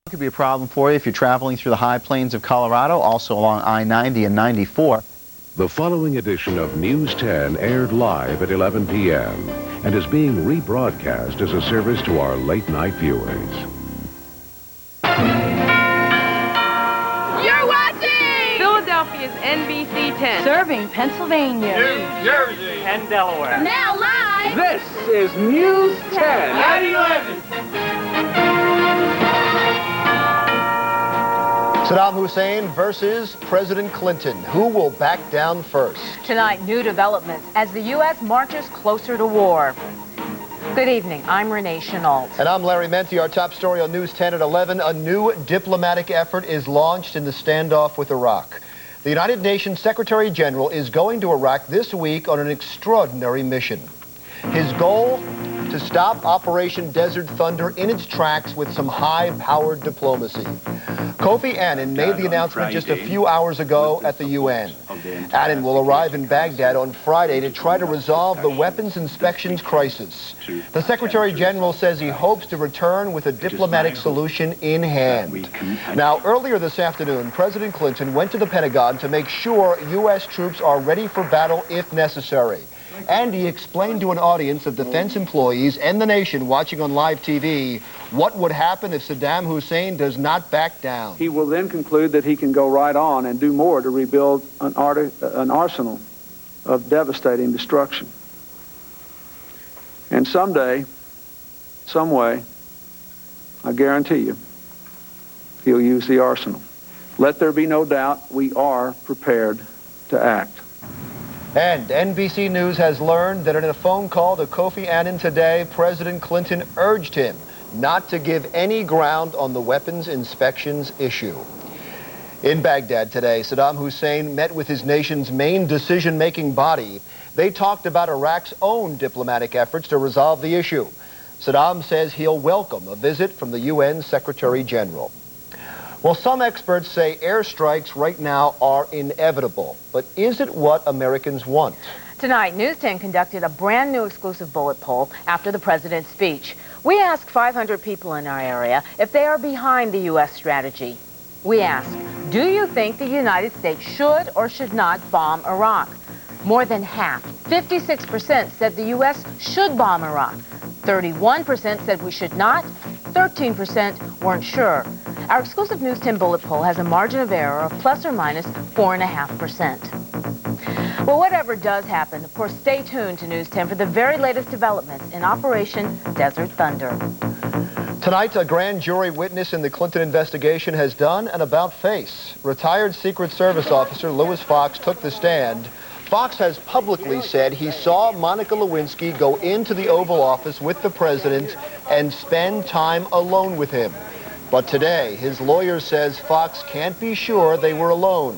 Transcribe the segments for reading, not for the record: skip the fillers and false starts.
Could be a problem for you if you're traveling through the high plains of Colorado, also along I-90 and 94. The following edition of News 10 aired live at 11 p.m. and is being rebroadcast as a service to our late-night viewers. You're watching Philadelphia's NBC10. Serving Pennsylvania, New Jersey, and Delaware. now live. This is News 10 at 11. Saddam Hussein versus President Clinton. Who will back down first? Tonight, new developments as the U.S. marches closer to war. Good evening. I'm Renee Chenault. And I'm Larry Menti. Our top story on News 10 at 11. A new diplomatic effort is launched in the standoff with Iraq. The United Nations Secretary General is going to Iraq this week on an extraordinary mission. His goal? To stop Operation Desert Thunder in its tracks with some high-powered diplomacy. Kofi Annan made the announcement just a few hours ago at the UN. Annan will arrive in Baghdad on Friday to try to resolve the weapons inspections crisis. The Secretary General says he hopes to return with a diplomatic solution in hand. Now, earlier this afternoon, President Clinton went to the Pentagon to make sure U.S. troops are ready for battle if necessary. And he explained to an audience of defense employees and the nation watching on live TV what would happen if Saddam Hussein does not back down. He will then conclude that he can go right on and do more to rebuild an arsenal of devastating destruction. And someday, some way, I guarantee you, he'll use the arsenal. Let there be no doubt, we are prepared to act. And NBC News has learned that in a phone call to Kofi Annan today, President Clinton urged him not to give any ground on the weapons inspections issue. In Baghdad today, Saddam Hussein met with his nation's main decision-making body. They talked about Iraq's own diplomatic efforts to resolve the issue. Saddam says he'll welcome a visit from the UN Secretary General. Well, some experts say airstrikes right now are inevitable. But is it what Americans want? Tonight, News 10 conducted a brand new exclusive bullet poll after the president's speech. We asked 500 people in our area if they are behind the U.S. strategy. We asked, do you think the United States should or should not bomb Iraq? More than half, 56%, said the U.S. should bomb Iraq. 31% said we should not. 13% weren't sure. Our exclusive News 10 bullet poll has a margin of error of plus or minus 4.5%. Well, whatever does happen, of course, stay tuned to News 10 for the very latest developments in Operation Desert Thunder. Tonight, a grand jury witness in the Clinton investigation has done an about-face. Retired Secret Service officer Louis Fox took the stand. Fox has publicly said he saw Monica Lewinsky go into the Oval Office with the president and spend time alone with him. But today, his lawyer says Fox can't be sure they were alone.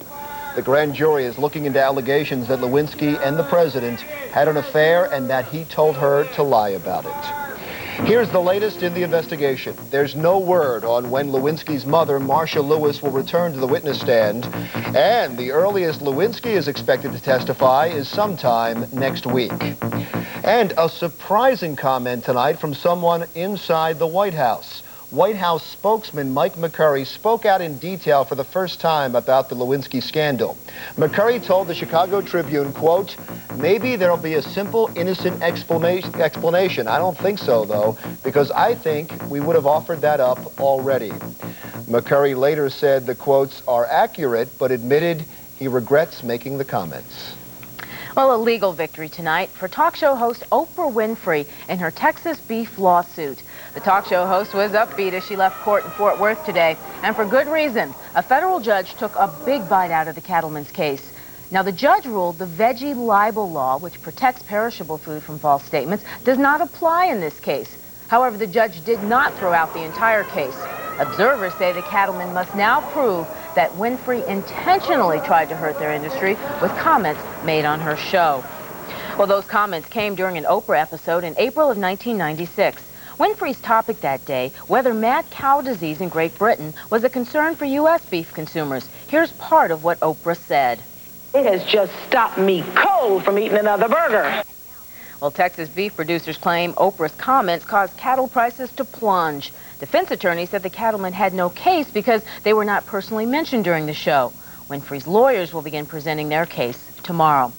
The grand jury is looking into allegations that Lewinsky and the president had an affair and that he told her to lie about it. Here's the latest in the investigation. There's no word on when Lewinsky's mother, Marcia Lewis, will return to the witness stand. And the earliest Lewinsky is expected to testify is sometime next week. And a surprising comment tonight from someone inside the White House. White House spokesman Mike McCurry spoke out in detail for the first time about the Lewinsky scandal. McCurry told the Chicago Tribune, quote, maybe there'll be a simple, innocent explanation. I don't think so, though, because I think we would have offered that up already. McCurry later said the quotes are accurate, but admitted he regrets making the comments. Well, a legal victory tonight for talk show host Oprah Winfrey in her Texas beef lawsuit. The talk show host was upbeat as she left court in Fort Worth today, and for good reason. A federal judge took a big bite out of the cattleman's case. Now, the judge ruled the veggie libel law, which protects perishable food from false statements, does not apply in this case. However, the judge did not throw out the entire case. Observers say the cattleman must now prove that Winfrey intentionally tried to hurt their industry with comments made on her show. Well, those comments came during an Oprah episode in April of 1996. Winfrey's topic that day, whether mad cow disease in Great Britain was a concern for U.S. beef consumers. Here's part of what Oprah said. It has just stopped me cold from eating another burger. Well, Texas beef producers claim Oprah's comments caused cattle prices to plunge. Defense attorneys said the cattlemen had no case because they were not personally mentioned during the show. Winfrey's lawyers will begin presenting their case tomorrow.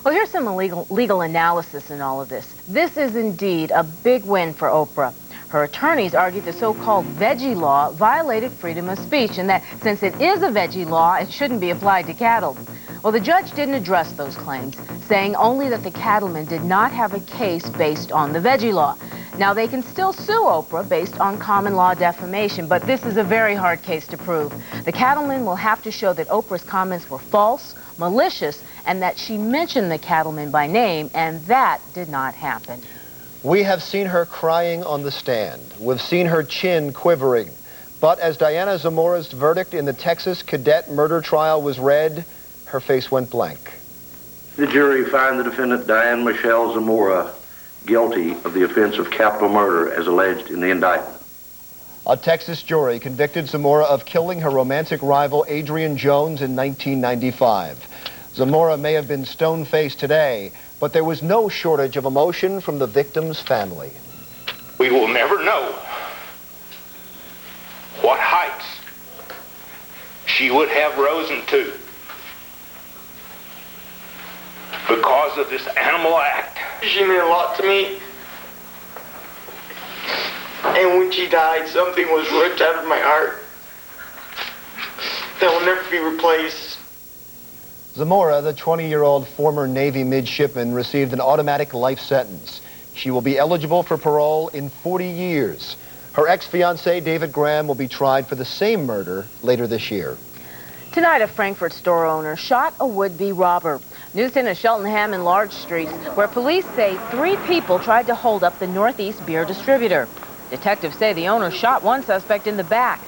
Well, here's some legal analysis in all of this. This is indeed a big win for Oprah. Her attorneys argued the so-called veggie law violated freedom of speech and that since it is a veggie law, it shouldn't be applied to cattle. Well, the judge didn't address those claims, saying only that the cattlemen did not have a case based on the veggie law. Now, they can still sue Oprah based on common law defamation, but this is a very hard case to prove. The cattlemen will have to show that Oprah's comments were false, malicious, and that she mentioned the cattlemen by name, and that did not happen. We have seen her crying on the stand. We've seen her chin quivering. But as Diana Zamora's verdict in the Texas cadet murder trial was read, her face went blank. The jury found the defendant, Diane Michelle Zamora, guilty of the offense of capital murder as alleged in the indictment. A Texas jury convicted Zamora of killing her romantic rival Adrian Jones in 1995. Zamora may have been stone-faced today, but there was no shortage of emotion from the victim's family. We will never know what heights she would have risen to because of this animal act. She meant a lot to me. And when she died, something was ripped out of my heart that will never be replaced. Zamora, the 20-year-old former Navy midshipman, received an automatic life sentence. She will be eligible for parole in 40 years. Her ex-fiancé, David Graham, will be tried for the same murder later this year. Tonight, a Frankfurt store owner shot a would-be robber. News 10 is Cheltenham and Large Streets, where police say 3 people tried to hold up the Northeast beer distributor. Detectives say the owner shot one suspect in the back.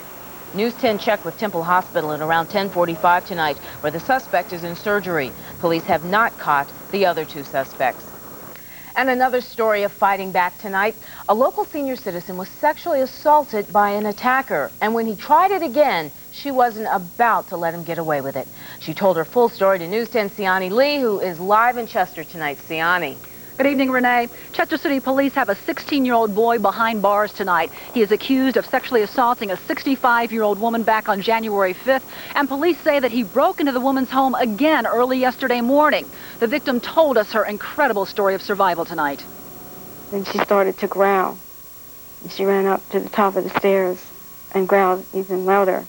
News 10 checked with Temple Hospital at around 10:45 tonight, where the suspect is in surgery. Police have not caught the other 2 suspects. And another story of fighting back tonight. A local senior citizen was sexually assaulted by an attacker, and when he tried it again, she wasn't about to let him get away with it. She told her full story to News 10's Siani Lee, who is live in Chester tonight. Siani. Good evening, Renee. Chester City police have a 16-year-old boy behind bars tonight. He is accused of sexually assaulting a 65-year-old woman back on January 5th, and police say that he broke into the woman's home again early yesterday morning. The victim told us her incredible story of survival tonight. Then she started to growl. And she ran up to the top of the stairs and growled even louder.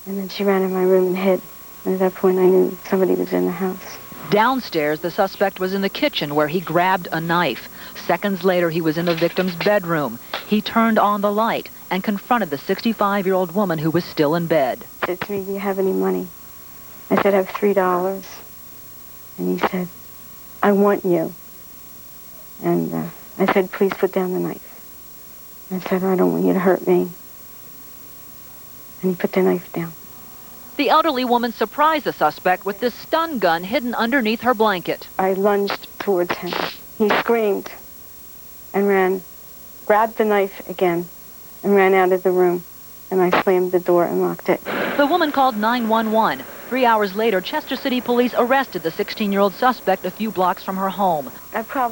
And then she ran in my room and hid. And at that point, I knew somebody was in the house. Downstairs, the suspect was in the kitchen where he grabbed a knife. Seconds later, he was in the victim's bedroom. He turned on the light and confronted the 65-year-old woman who was still in bed. He said to me, "Do you have any money?" I said, "I have $3. And he said, "I want you." And I said, "Please put down the knife." I said, "I don't want you to hurt me." And he put the knife down. The elderly woman surprised the suspect with this stun gun hidden underneath her blanket. I lunged towards him. He screamed and ran, grabbed the knife again, and ran out of the room. And I slammed the door and locked it. The woman called 911. 3 hours later, Chester City police arrested the 16-year-old suspect a few blocks from her home.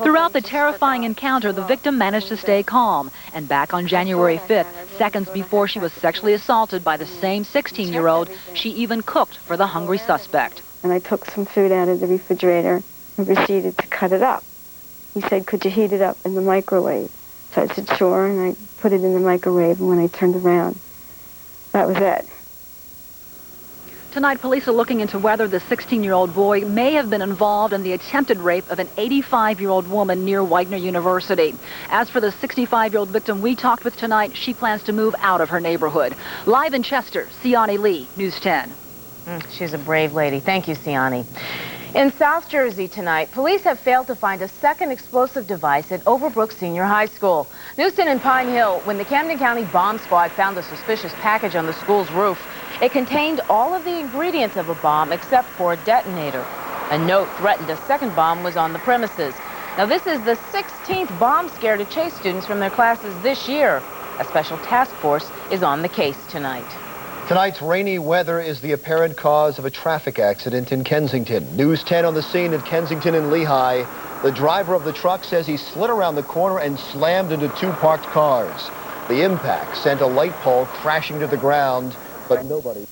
Throughout the terrifying encounter, the victim managed to stay calm. And back on January 5th, seconds before she was sexually assaulted by the same 16-year-old, she even cooked for the hungry suspect. And I took some food out of the refrigerator and proceeded to cut it up. He said, "Could you heat it up in the microwave?" So I said, "Sure," and I put it in the microwave, and when I turned around, that was it. Tonight, police are looking into whether the 16-year-old boy may have been involved in the attempted rape of an 85-year-old woman near Widener University. As for the 65-year-old victim we talked with tonight, she plans to move out of her neighborhood. Live in Chester, Siani Lee, News 10. She's a brave lady. Thank you, Siani. In South Jersey tonight, police have failed to find a second explosive device at Overbrook Senior High School. News 10 in Pine Hill, when the Camden County Bomb Squad found a suspicious package on the school's roof, it contained all of the ingredients of a bomb except for a detonator. A note threatened a second bomb was on the premises. Now, this is the 16th bomb scare to chase students from their classes this year. A special task force is on the case tonight. Tonight's rainy weather is the apparent cause of a traffic accident in Kensington. News 10 on the scene at Kensington and Lehigh. The driver of the truck says he slid around the corner and slammed into two parked cars. The impact sent a light pole crashing to the ground, but nobody...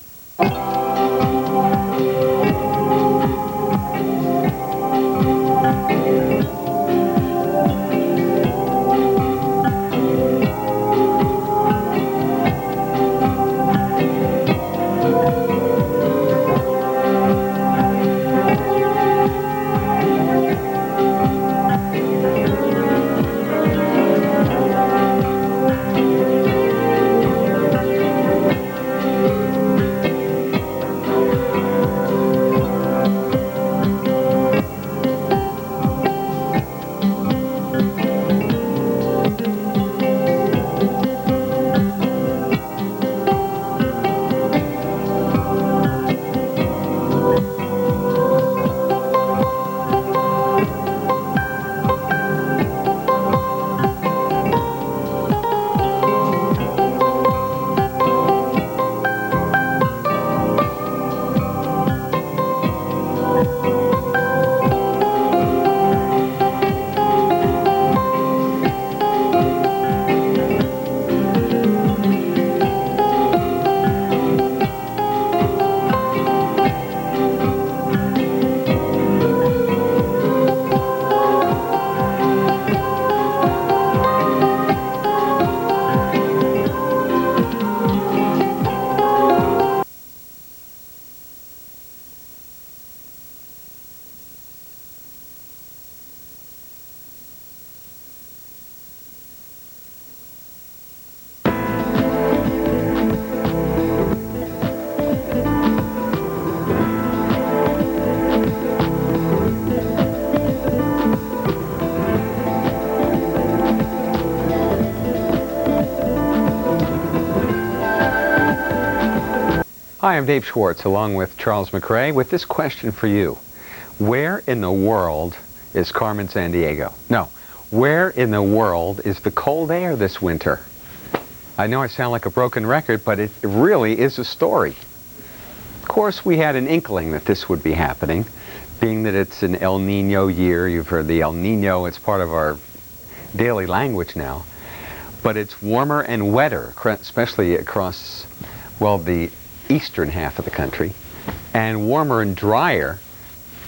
Hi, I'm Dave Schwartz, along with Charles McRae, with this question for you. Where in the world is Carmen Sandiego? No, where in the world is the cold air this winter? I know I sound like a broken record, but it really is a story. Of course, we had an inkling that this would be happening, being that it's an El Nino year. You've heard the El Nino, it's part of our daily language now. But it's warmer and wetter, especially across, well, the eastern half of the country, and warmer and drier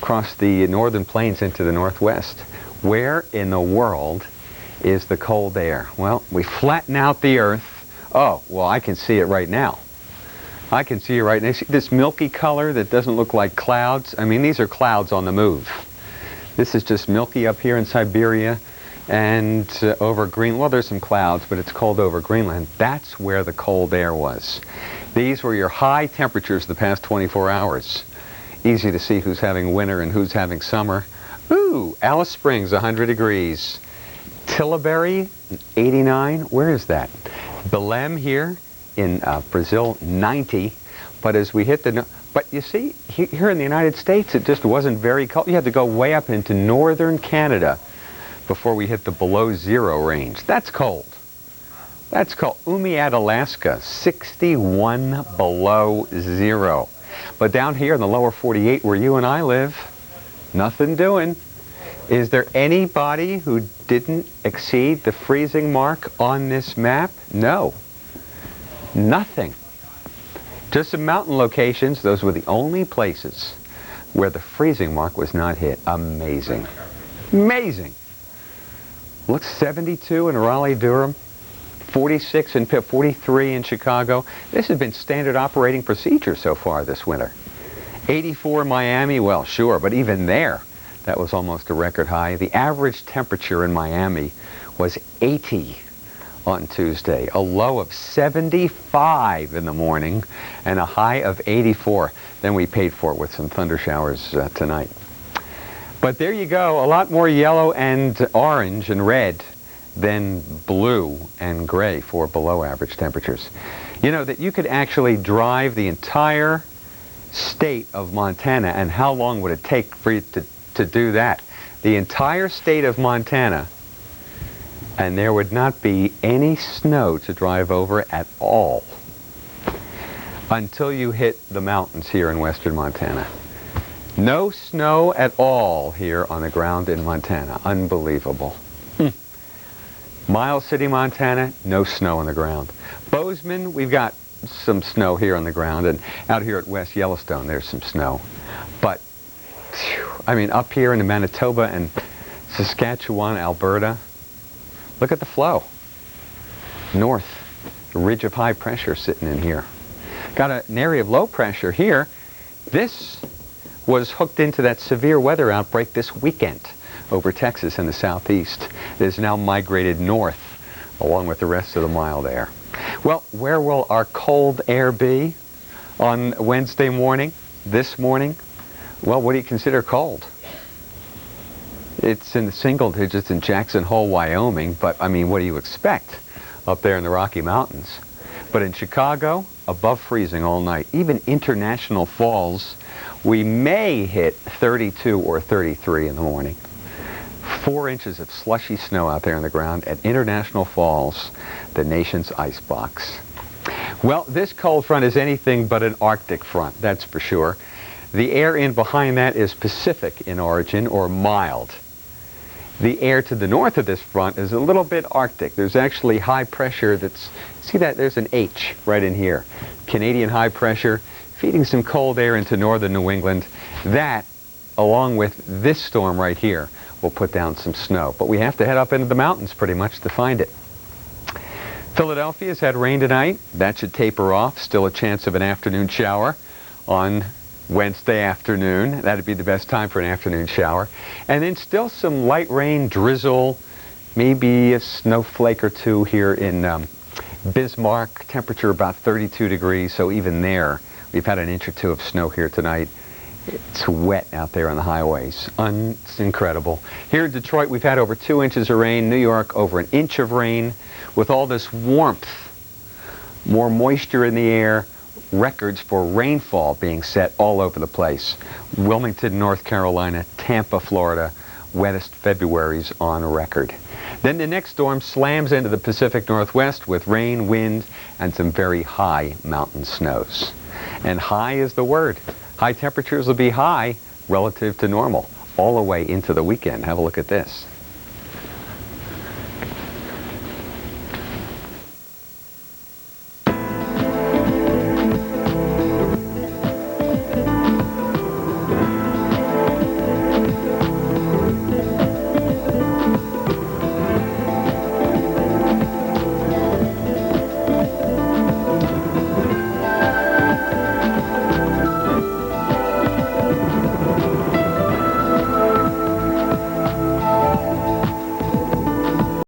across the northern plains into the northwest. Where in the world is the cold air? Well, we flatten out the earth. Oh, well, I can see it right now. I can see it right now. See this milky color that doesn't look like clouds? I mean, these are clouds on the move. This is just milky up here in Siberia and over Greenland. Well, there's some clouds, but it's cold over Greenland. That's where the cold air was. These were your high temperatures the past 24 hours. Easy to see who's having winter and who's having summer. Ooh, Alice Springs, 100 degrees. Tillabéri, 89. Where is that? Belém here in Brazil, 90. But as we hit the... But you see, here in the United States, it just wasn't very cold. You had to go way up into northern Canada before we hit the below zero range. That's cold. That's cold. Umiat, Alaska, 61 below zero. But down here in the lower 48 where you and I live, nothing doing. Is there anybody who didn't exceed the freezing mark on this map? No. Nothing. Just some mountain locations. Those were the only places where the freezing mark was not hit. Amazing. Amazing. Look, 72 in Raleigh-Durham. 46 in Pitt, 43 in Chicago. This has been standard operating procedure so far this winter. 84 in Miami, well, sure, but even there, that was almost a record high. The average temperature in Miami was 80 on Tuesday, a low of 75 in the morning, and a high of 84. Then we paid for it with some thunder showers tonight. But there you go, a lot more yellow and orange and red than blue and gray for below average temperatures. You know that you could actually drive the entire state of Montana, and how long would it take for you to do that? The entire state of Montana, and there would not be any snow to drive over at all until you hit the mountains here in western Montana. No snow at all here on the ground in Montana. Unbelievable. Miles City, Montana, no snow on the ground. Bozeman, we've got some snow here on the ground, and out here at West Yellowstone, there's some snow. But, I mean, up here in Manitoba and Saskatchewan, Alberta, look at the flow. North, a ridge of high pressure sitting in here. Got an area of low pressure here. This was hooked into that severe weather outbreak this weekend over Texas and the southeast. It has now migrated north along with the rest of the mild air. Well, where will our cold air be on Wednesday morning, this morning? Well, what do you consider cold? It's in the single digits in Jackson Hole, Wyoming, but I mean, what do you expect up there in the Rocky Mountains? But in Chicago, above freezing all night. Even International Falls, we may hit 32 or 33 in the morning. 4 inches of slushy snow out there on the ground at International Falls, the nation's icebox. Well, this cold front is anything but an Arctic front, that's for sure. The air in behind that is Pacific in origin, or mild. The air to the north of this front is a little bit Arctic. There's actually high pressure that's, see that, there's an H right in here. Canadian high pressure feeding some cold air into northern New England. That, along with this storm right here, will put down some snow. But we have to head up into the mountains pretty much to find it. Philadelphia's had rain tonight. That should taper off. Still a chance of an afternoon shower on Wednesday afternoon. That'd be the best time for an afternoon shower. And then still some light rain, drizzle, maybe a snowflake or two here in Bismarck. Temperature about 32 degrees, so even there, we've had an inch or two of snow here tonight. It's wet out there on the highways. It's incredible. Here in Detroit, we've had over 2 inches of rain. New York, over an inch of rain. With all this warmth, more moisture in the air, records for rainfall being set all over the place. Wilmington, North Carolina, Tampa, Florida, wettest Februaries on record. Then the next storm slams into the Pacific Northwest with rain, wind, and some very high mountain snows. And high is the word. High temperatures will be high relative to normal all the way into the weekend. Have a look at this.